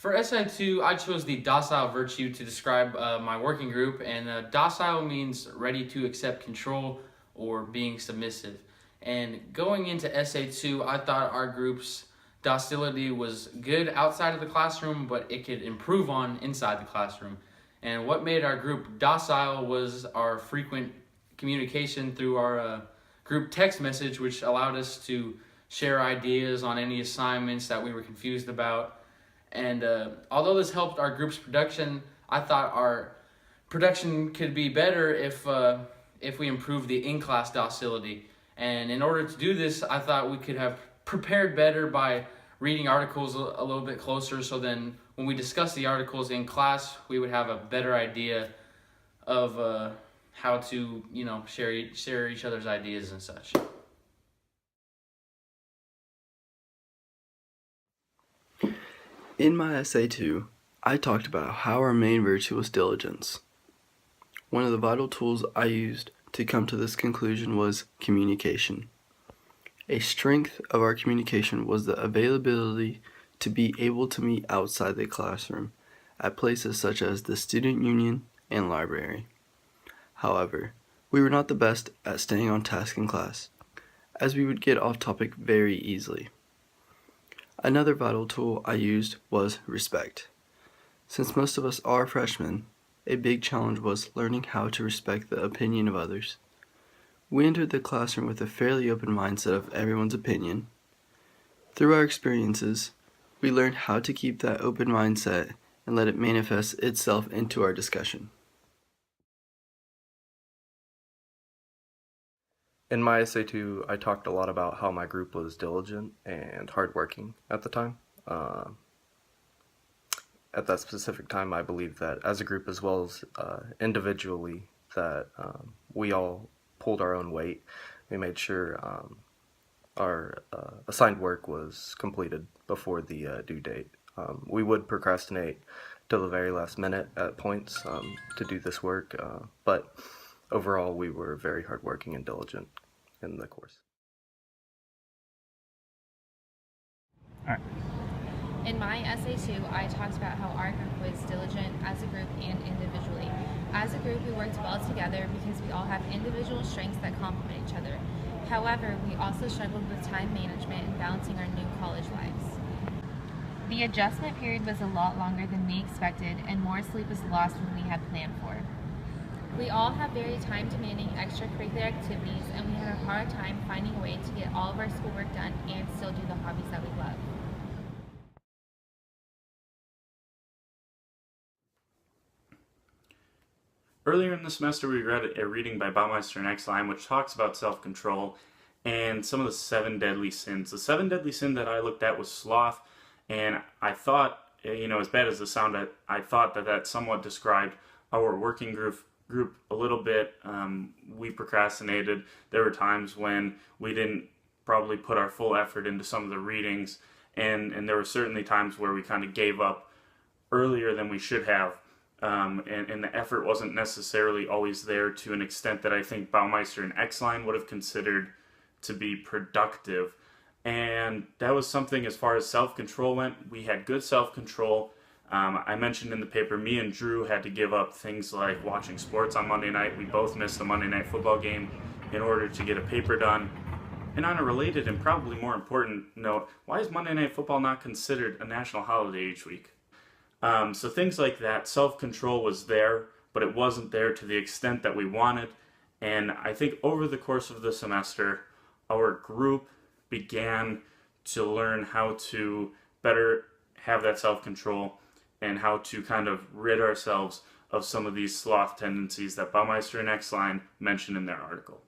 For SI2, I chose the docile virtue to describe my working group, and docile means ready to accept control or being submissive. And going into SA2, I thought our group's docility was good outside of the classroom, but it could improve on inside the classroom. And what made our group docile was our frequent communication through our group text message, which allowed us to share ideas on any assignments that we were confused about. And although this helped our group's production, I thought our production could be better if we improved the in-class docility. And in order to do this, I thought we could have prepared better by reading articles a little bit closer, so then when we discuss the articles in class, we would have a better idea of how to, share each other's ideas and such. In my essay 2, I talked about how our main virtue was diligence. One of the vital tools I used to come to this conclusion was communication. A strength of our communication was the availability to be able to meet outside the classroom at places such as the student union and library. However, we were not the best at staying on task in class, as we would get off topic very easily. Another vital tool I used was respect. Since most of us are freshmen, a big challenge was learning how to respect the opinion of others. We entered the classroom with a fairly open mindset of everyone's opinion. Through our experiences, we learned how to keep that open mindset and let it manifest itself into our discussion. In my essay 2, I talked a lot about how my group was diligent and hardworking at the time. At that specific time, I believe that as a group as well as individually, that we all pulled our own weight. We made sure our assigned work was completed before the due date. We would procrastinate till the very last minute at points to do this work, but overall we were very hardworking and diligent in the course. All right. In my essay 2, I talked about how our group was diligent as a group and individually. As a group, we worked well together because we all have individual strengths that complement each other. However, we also struggled with time management and balancing our new college lives. The adjustment period was a lot longer than we expected, and more sleep was lost than we had planned for. We all have very time-demanding extracurricular activities, and we had a hard time finding a way to get all of our schoolwork done and still do the hobbies that we love. Earlier in the semester, we read a reading by Baumeister and Exline, which talks about self-control and some of the 7 deadly sins. The 7 deadly sin that I looked at was sloth, and I thought, as bad as it sounded, I thought that somewhat described our working group a little bit. We procrastinated. There were times when we didn't probably put our full effort into some of the readings, and there were certainly times where we kind of gave up earlier than we should have. And the effort wasn't necessarily always there to an extent that I think Baumeister and Exline would have considered to be productive. And that was something as far as self-control went. We had good self-control. I mentioned in the paper, me and Drew had to give up things like watching sports on Monday night. We both missed the Monday night football game in order to get a paper done. And on a related and probably more important note, why is Monday night football not considered a national holiday each week? So things like that, self-control was there, but it wasn't there to the extent that we wanted. And I think over the course of the semester, our group began to learn how to better have that self-control and how to kind of rid ourselves of some of these sloth tendencies that Baumeister and Exline mentioned in their article.